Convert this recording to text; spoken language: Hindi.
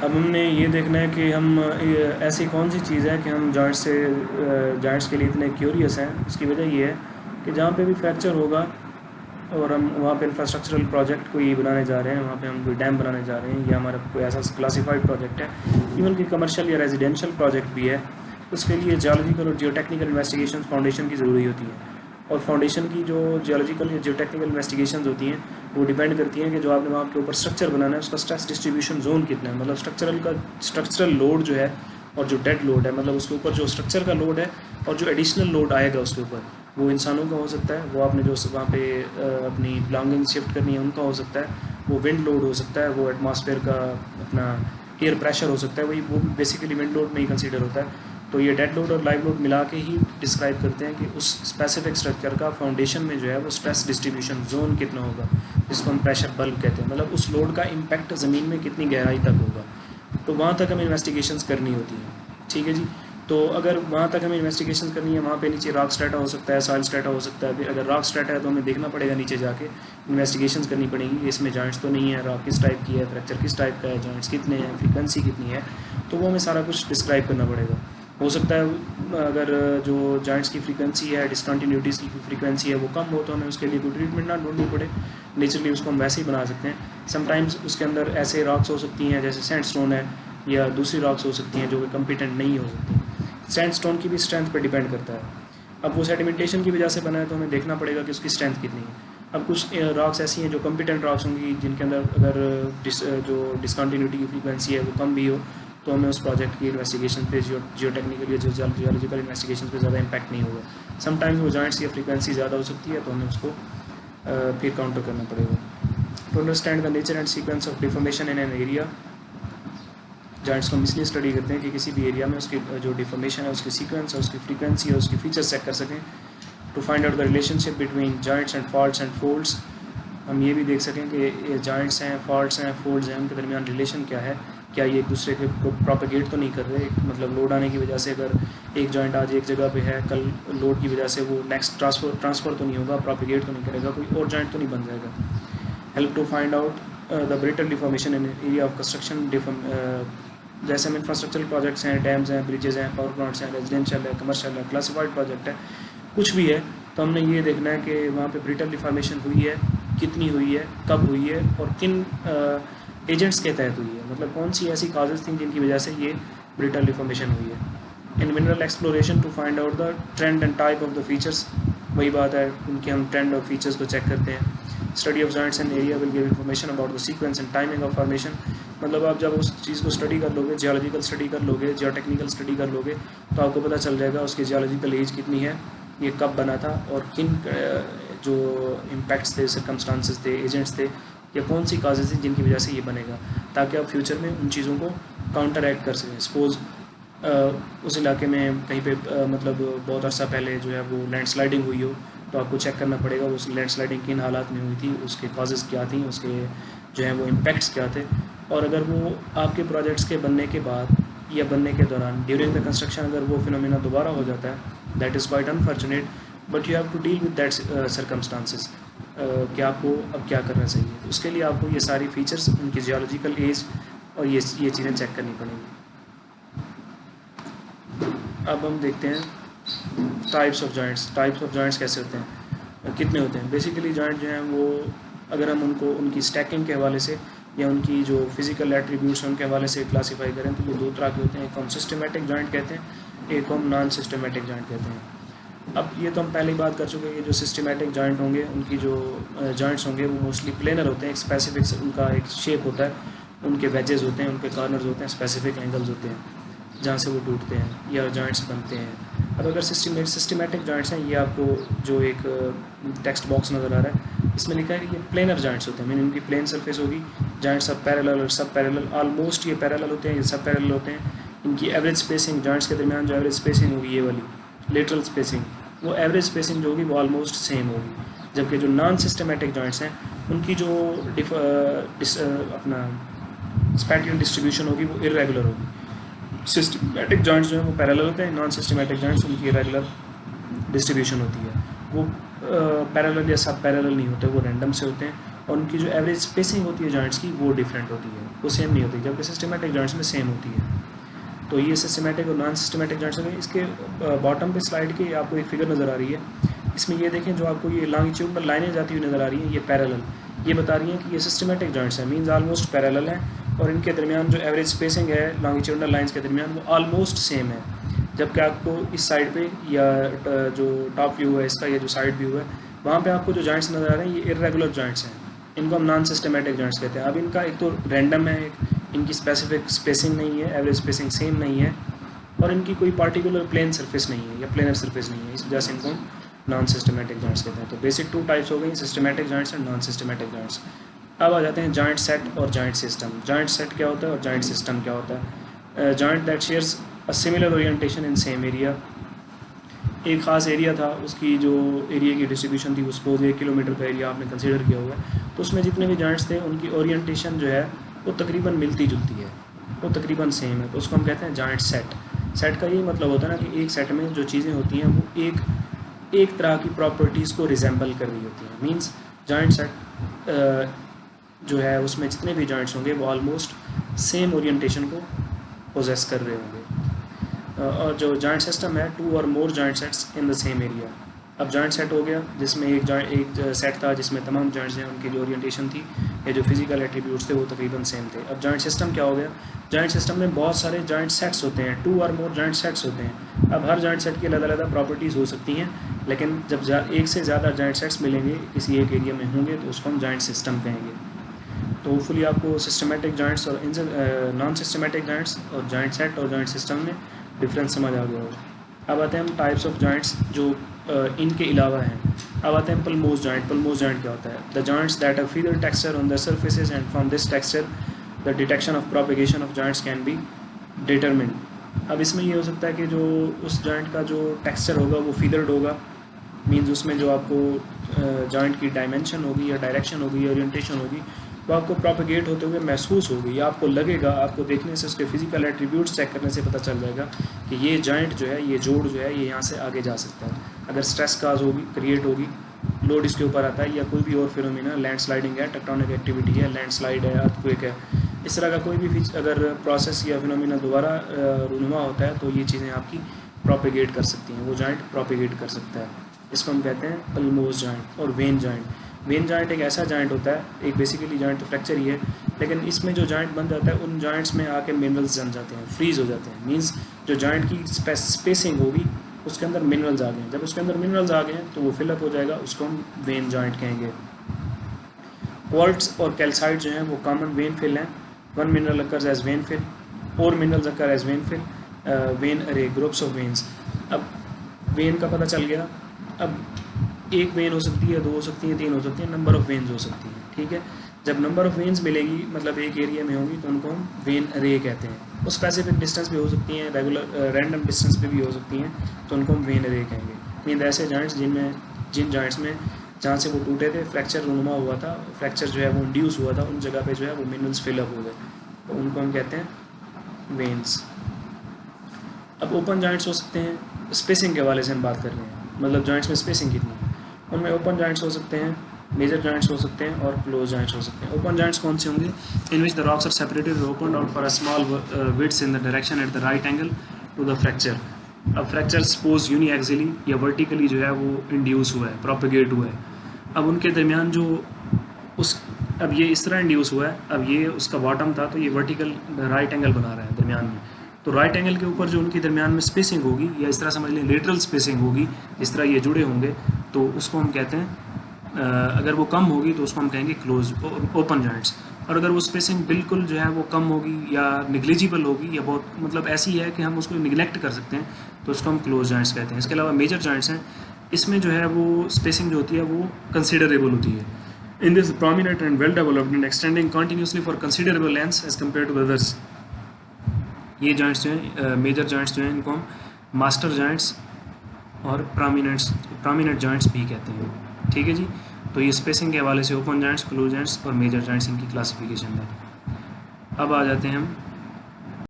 अब हमने ये देखना है कि हम ऐसी कौन सी चीज़ है कि हम जॉइंट्स के लिए इतने क्यूरियस हैं। उसकी वजह ये है कि जहाँ पे भी फ्रैक्चर होगा और हम वहाँ पे इंफ्रास्ट्रक्चरल प्रोजेक्ट कोई बनाने जा रहे हैं, वहाँ पे हम कोई डैम बनाने जा रहे हैं या हमारा कोई ऐसा क्लासिफाइड प्रोजेक्ट है, इवन कि कमर्शियल या रेजिडेंशियल प्रोजेक्ट भी है, उसके लिए जियोलॉजिकल और जियोटेक्निकल इन्वेस्टिगेशन फाउंडेशन की ज़रूरी होती है। और फाउंडेशन की जो जियोलॉजिकल या जियोटेक्निकल इन्वेस्टिगेशन होती हैं वो डिपेंड करती हैं कि जो आपने वहाँ के ऊपर स्ट्रक्चर बनाना है उसका स्ट्रेस डिस्ट्रीब्यूशन जोन कितना है, मतलब स्ट्रक्चरल लोड जो है और जो डेड लोड है, मतलब उसके ऊपर जो स्ट्रक्चर का लोड है और जो एडिशनल लोड आएगा उसके ऊपर, वो इंसानों का हो सकता है, वो आपने जो वहाँ पे अपनी बिलोंगिंग शिफ्ट करनी है उनका हो सकता है, वो विंड लोड हो सकता है, वो एटमॉस्फेयर का अपना एयर प्रेशर हो सकता है, वही वो बेसिकली विंड लोड में ही कंसीडर होता है। तो ये डेड लोड और लाइव लोड मिला के ही डिस्क्राइब करते हैं कि उस स्पेसिफिक स्ट्रक्चर का फाउंडेशन में जो है वो स्ट्रेस डिस्ट्रीब्यूशन जोन कितना होगा, जिसको हम प्रेशर बल्ब कहते हैं, मतलब उस लोड का इम्पैक्ट ज़मीन में कितनी गहराई तक होगा। तो वहाँ तक हमें इन्वेस्टिगेशंस करनी होती हैं, ठीक है जी। तो अगर वहाँ तक हमें इन्वेस्टिगेशन करनी है, वहाँ पे नीचे रॉक स्ट्रेटा हो सकता है, सॉइल स्ट्रेटा हो सकता है। अगर रॉक स्ट्रेटा है तो हमें देखना पड़ेगा नीचे जाके, इन्वेस्टिगेशंस करनी पड़ेगी, इसमें जॉइंट्स तो नहीं है, रॉक किस टाइप की है, फ्रैक्चर किस टाइप का है, जॉइंट्स कितने हैं, फ्रीक्वेंसी कितनी है, तो वो हमें सारा कुछ डिस्क्राइब करना पड़ेगा। हो सकता है अगर जो जॉइंट्स की फ्रीक्वेंसी है, डिसकंटिन्यूटीज़ की फ्रीक्वेंसी है वो कम हो तो हमें उसके लिए कोई ट्रीटमेंट ना ढूंढनी पड़े, नेचुरली उसको हम वैसे ही बना सकते हैं। समटाइम्स उसके अंदर ऐसे रॉक्स हो सकती हैं जैसे सैंडस्टोन है या दूसरी रॉक्स हो सकती हैं जो कि कम्पिटेंट नहीं हो सकती। सैंडस्टोन की भी स्ट्रेंथ पर डिपेंड करता है। अब वो सेडिमेंटेशन की वजह से बना है तो हमें देखना पड़ेगा कि उसकी स्ट्रेंथ कितनी है। अब कुछ रॉक्स ऐसी हैं जो कम्पिटेंट रॉक्स होंगी जिनके अंदर अगर जो डिसकंटिन्यूटी की फ्रीक्वेंसी है वो कम भी हो तो हमें उस प्रोजेक्ट की इन्वेस्टिगेशन पे जियोटेक्निकल या जियोलॉजिकल इन्वेस्टिगेशन पे ज़्यादा इम्पैक्ट नहीं होगा। समटाइम्स वो जॉइंट्स की फ्रीक्वेंसी ज़्यादा हो सकती है तो हमें उसको फिर काउंटर करना पड़ेगा। To understand the nature and sequence of deformation in an area, joints को हम इसलिए स्टडी करते हैं कि किसी भी एरिया में उसकी जो डिफॉर्मेशन है, उसकी सीक्वेंस है, उसकी फ्रीक्वेंसी है, उसकी फीचर्स चेक कर सकें। To find out the relationship between joints and faults and folds, हम ये भी देख सकें कि ये जॉइंट्स हैं, फॉल्ट्स हैं, फोल्ड्स हैं, उनके दरमियान रिलेशन क्या है, क्या ये एक दूसरे के प्रोपेगेट तो नहीं कर रहे। मतलब लोड आने की वजह से अगर एक जॉइंट आज एक जगह पे है, कल लोड की वजह से वो नेक्स्ट ट्रांसफ़र तो नहीं होगा, प्रोपेगेट तो नहीं करेगा, कोई और जॉइंट तो नहीं बन जाएगा। Help to find out the brittle deformation in area of construction, जैसे हम इंफ्रास्ट्रक्चरल प्रोजेक्ट्स हैं, डैम्स हैं, ब्रिजेज़ हैं, पावर प्लांट्स हैं, रेजिडेंशियल है, कमर्शियल है, क्लासिफाइड प्रोजेक्ट है, कुछ भी है, तो हमने ये देखना है कि वहाँ पे ब्रिटल डिफॉर्मेशन हुई है, कितनी हुई है, कब हुई है और किन एजेंट्स के तहत हुई है, मतलब कौन सी ऐसी काजेज़ थी जिनकी वजह से ये ब्रिटल डिफॉर्मेशन हुई है। In mineral exploration to find out the trend and type of the features, वही बात है, उनके हम ट्रेंड और फीचर्स को चेक करते हैं। Study of joints and area will give information about the sequence and timing of formation, मतलब आप जब उस चीज़ को स्टडी कर लोगे, जियोलॉजिकल स्टडी कर लोगे, जियोटेक्निकल स्टडी कर लोगे, तो आपको पता चल जाएगा उसकी जियोलॉजिकल एज कितनी है, ये कब बना था और किन जो इम्पैक्ट्स थे, सर्कमस्टांसेस थे, एजेंट्स थे या कौन सी काजेज़ थी जिनकी वजह से ये बनेगा, ताकि आप फ्यूचर में उन चीज़ों को काउंटर एक्ट कर सकें। सपोज़ उस इलाके में कहीं पे मतलब बहुत अर्सा पहले जो है वो लैंडस्लाइडिंग हुई हो, तो आपको चेक करना पड़ेगा उस लैंडस्लाइडिंग किन हालात में हुई थी, उसके कॉजेज़ क्या थी, उसके जो है वो इम्पैक्ट्स क्या थे। और अगर वो आपके प्रोजेक्ट्स के बनने के बाद या बनने के दौरान ड्यूरिंग द कंस्ट्रक्शन अगर वो फिनोमेना दोबारा हो जाता है, that is quite unfortunate, but you have to deal with that circumstances, कि आपको अब क्या करना चाहिए। तो उसके लिए आपको ये सारी फीचर्स, उनकी जियोलॉजिकल एज और ये चीज़ें चेक करनी पड़ेंगी। अब हम देखते हैं टाइप्स ऑफ जॉइंट्स कैसे होते हैं, कितने होते हैं। बेसिकली जॉइंट जो हैं वो अगर हम उनको उनकी स्टैकिंग के हवाले से या उनकी जो फिज़िकल एट्रीब्यूट्स हैं उनके हवाले से क्लासीफाई करें तो ये दो तरह के होते हैं, एक हम सिस्टमेटिक जॉइंट कहते हैं, एक हम नॉन सिस्टमेटिक जॉइंट कहते हैं। अब ये तो हम पहले ही बात कर चुके हैं कि जो सिस्टमेटिक जॉइंट होंगे उनकी जो जॉइंट्स होंगे वो मोस्टली प्लेनर होते हैं, एक स्पेसिफिक उनका एक शेप होता है, उनके वेजेस होते हैं, उनके कॉर्नर्स होते हैं, स्पेसिफिक एंगल्स होते हैं जहाँ से वो टूटते हैं या जॉइंट्स बनते हैं। अब अगर सिस्टमेटिक जॉइंट्स हैं, ये आपको जो एक टेक्स्ट बॉक्स नज़र आ रहा है इसमें लिखा है कि ये प्लेनर जॉइंट्स होते हैं, मीन इनकी प्लेन सरफेस होगी, जॉइंट्स सब पैरेलल और सब पैरेलल, ऑलमोस्ट ये पैरेलल होते हैं, ये सब पैरेलल होते हैं। इनकी एवरेज स्पेसिंग, जॉइंट्स के दरमियान जो एवरेज स्पेसिंग होगी ये वाली लेटरल स्पेसिंग, वो एवरेज स्पेसिंग जो होगी वो ऑलमोस्ट सेम होगी। जबकि जो नॉन सिस्टमेटिक जॉइंट्स हैं उनकी जो अपना स्पैटियल डिस्ट्रीब्यूशन होगी वो इरेगुलर होगी। सिस्टमेटिक जॉइंट्स जो हैं वो पैरेलल होते हैं, नॉन सिस्टमेटिक जॉइंट्स उनकी इरेगुलर डिस्ट्रीब्यूशन होती है। वो पैरेलल या सब पैरेलल नहीं होते, वो रैंडम से होते हैं और उनकी जो एवरेज स्पेसिंग होती है जॉइंट्स की वो डिफरेंट होती है, वो सेम नहीं होती, जबकि सिस्टमेटिक जॉइंट्स में सेम होती है। तो ये सिस्टमेटिक और नॉन सिस्टमेटिक जॉइंट्स हो गए। इसके बॉटम पे स्लाइड के आपको एक फिगर नज़र आ रही है, इसमें ये देखें जो आपको ये लॉन्गिट्यूडनल लाइनें जाती हुई नज़र आ रही हैं, ये पैरेलल, ये बता रही हैं कि ये सिस्टमेटिक जॉइंट्स हैं, मींस ऑलमोस्ट पैरेलल है, और इनके दरमियान जो एवरेज स्पेसिंग है लॉन्गिट्यूडनल लाइंस के दरमियान वो ऑलमोस्ट सेम है। जबकि आपको इस साइड पे या जो टॉप व्यू है इसका, या जो साइड व्यू है, वहाँ पे आपको जो जॉइंट्स नज़र आ रहे हैं ये इरेगुलर जॉइंट्स हैं, इनको हम नॉन सिस्टमेटिक जॉइंट्स कहते हैं। अब इनका एक तो रैंडम है, इनकी स्पेसिफिक स्पेसिंग नहीं है, एवरेज स्पेसिंग सेम नहीं है, और इनकी कोई पार्टिकुलर प्लेन सरफेस नहीं है या प्लेनर सरफेस नहीं है, इस वजह से इनको नॉन सिस्टमेटिक जॉइंट्स कहते हैं। तो बेसिक 2 टाइप्स हो गई, systematic joints and non systematic joints. अब आ जाते हैं जॉइंट सेट और जॉइंट सिस्टम। जॉइंट सेट क्या होता है और जॉइंट सिस्टम क्या होता है? Joint that shares a similar orientation in same area. एक ख़ास एरिया था, उसकी जो एरिया की डिस्ट्रीब्यूशन थी वो सपोज 1 किलोमीटर का एरिया आपने कंसिडर किया हुआ है, तो उसमें जितने भी जॉइंट्स थे उनकी ओरिएंटेशन जो है वो तकरीबन मिलती जुलती है, वो तकरीबन सेम है, तो उसको हम कहते हैं जॉइंट सेट। सेट का ये मतलब होता है ना कि एक सेट में जो चीज़ें होती हैं वो एक तरह की प्रॉपर्टीज़ को रिजेंबल कर रही होती हैं। मींस जॉइंट सेट जो है उसमें जितने भी जॉइंट्स होंगे वो ऑलमोस्ट सेम ओरिएंटेशन को पोजेस कर रहे होंगे। और जो जॉइंट सिस्टम है 2 और more joint sets in the same area. अब जॉइंट सेट हो गया जिसमें एक सेट था जिसमें तमाम जॉइंट्स हैं उनकी जो ओरिएंटेशन थी या जो फिजिकल एट्रीब्यूट्स थे वो तकरीबन सेम थे। अब जॉइंट सिस्टम क्या हो गया? जॉइंट सिस्टम में बहुत सारे जॉइंट सेट्स होते हैं, 2 और मोर जॉइंट सेट्स होते हैं। अब हर जॉइंट सेट की अलग अलग प्रॉपर्टीज़ हो सकती हैं, लेकिन जब एक से ज़्यादा जॉइंट सेट्स मिलेंगे किसी एक एरिया में होंगे तो उसको हम जॉइंट सिस्टम कहेंगे। तो होपफुली आपको सिस्टमेटिक जॉइंट्स और नॉन सिस्टमेटिक जॉइंट्स और जॉइंट सेट और जॉइंट सिस्टम में डिफरेंस समझ आ गया होगा। अब आते हैं हम टाइप्स ऑफ जॉइंट्स जो इनके अलावा हैं। अब आते हैं पल्मोस जॉइंट। पल्मोस जॉइंट क्या होता है? The joints that have feather texture on the surfaces and from this texture the detection of propagation of joints can be determined. अब इसमें ये हो सकता है कि जो उस जॉइंट का जो टेक्सचर होगा वो फीदर्ड होगा, मीन्स उसमें जो आपको जॉइंट की डायमेंशन होगी या डायरेक्शन होगी या ओरिएंटेशन होगी वो आपको प्रोपेगेट होते हुए महसूस होगी, या आपको लगेगा, आपको देखने से उसके फिजिकल एट्रीब्यूट्स चेक करने से पता चल जाएगा कि ये जॉइंट जो है, ये जोड़ जो है, ये यहाँ से आगे जा सकता है। अगर स्ट्रेस काज होगी, क्रिएट होगी, लोड इसके ऊपर आता है, या कोई भी और फिनोमिना, लैंड स्लाइडिंग है, टेक्टोनिक एक्टिविटी है, लैंड स्लाइड है, अर्थक्वेक है, इस तरह का कोई भी अगर प्रोसेस या फिनोमिना दोबारा रूनुमा होता है तो ये चीज़ें आपकी प्रोपेगेट कर सकती हैं, वो जॉइंट प्रोपेगेट कर सकता है। इसको हम कहते हैं पल्मोस जॉइंट। और वेन जॉइंट। वेन जॉइंट एक ऐसा जॉइंट होता है, एक बेसिकली जॉइंट तो फ्रैक्चर ही है, लेकिन इसमें जो जॉइंट बन जाता है उन जॉइंट्स में आके मिनरल्स जम जाते हैं, फ्रीज हो जाते हैं। मींस जो जॉइंट की स्पेसिंग होगी उसके अंदर मिनरल्स आ गए हैं, जब उसके अंदर मिनरल्स आ गए हैं तो वो फिलअप हो जाएगा, उसको हम वेन जॉइंट कहेंगे। क्वार्ट्ज और कैल्साइट जो हैं वो कॉमन वेन फिल हैं। 1 mineral occurs as vein fill, 4 minerals occur as vein fill, vein array, groups of veins. अब वेन का पता चल गया। अब एक वेन हो सकती है, 2 हो सकती है, 3 हो सकती है, नंबर ऑफ़ वेन्स हो सकती हैं, ठीक है। जब नंबर ऑफ़ वेन्स मिलेगी, मतलब एक एरिया में होंगी, तो उनको हम वेन अरे कहते हैं। वो स्पेसिफिक डिस्टेंस भी हो सकती हैं, रेगुलर रैंडम डिस्टेंस पे भी हो सकती हैं, तो उनको हम वेन अरे कहेंगे। मीन ऐसे जॉइंट्स जिन जॉइंट्स में जहाँ से वो टूटे थे, फ्रैक्चर रूनुमा हुआ था, फ्रैक्चर जो है वो इंड्यूस हुआ था, उन जगह पे जो है वो मिनरल्स फिलअप हो गए, तो उनको हम कहते हैं वेन्स। अब ओपन जॉइंट्स हो सकते हैं, स्पेसिंग के हवाले से हम बात कर रहे हैं, मतलब जॉइंट्स में स्पेसिंग कितनी है। उनमें ओपन जॉइंट्स हो सकते हैं, मेजर जॉइंट्स हो सकते हैं और क्लोज जॉइंट्स हो सकते हैं। ओपन जॉइंट्स कौन से होंगे? In which the rocks are separated open out for a small width in the direction at the right angle to the fracture. अब फ्रैक्चर सपोज यूनिएक्सियली या वर्टिकली जो है वो इंड्यूस हुआ है, प्रोपेगेट हुआ है। अब उनके दरमियान जो अब ये इस तरह इंड्यूस हुआ है, अब ये उसका बॉटम था तो ये वर्टिकल राइट एंगल बना रहा है दरमियान में, तो राइट एंगल के ऊपर जो उनके दरमियान में स्पेसिंग होगी, या इस तरह समझ लें लेटरल स्पेसिंग होगी, इस तरह ये जुड़े होंगे, तो उसको हम कहते हैं अगर वो कम होगी तो उसको हम कहेंगे क्लोज ओपन जॉइंट्स। और अगर वो स्पेसिंग बिल्कुल जो है वो कम होगी या निग्लिजिबल होगी या बहुत मतलब ऐसी है कि हम उसको निगलेक्ट कर सकते हैं, तो उसको हम क्लोज जॉइंट्स कहते हैं। इसके अलावा मेजर जॉइंट्स हैं, इसमें जो है वो स्पेसिंग जो होती है वो कंसिडरेबल होती है। In this prominent and well developed and extending continuously for considerable lengths as compare to others. ये जॉइंट्स जो हैं मेजर जॉइंट्स जो हैं इनको हम मास्टर जॉइंट्स और प्रोमिनेंट जॉइंट्स भी कहते हैं, ठीक है जी। तो ये स्पेसिंग के हवाले से ओपन जॉइंट्स, क्लोज जॉइंट्स और मेजर जॉइंट्स इनकी क्लासिफिकेशन है। अब आ जाते हैं हम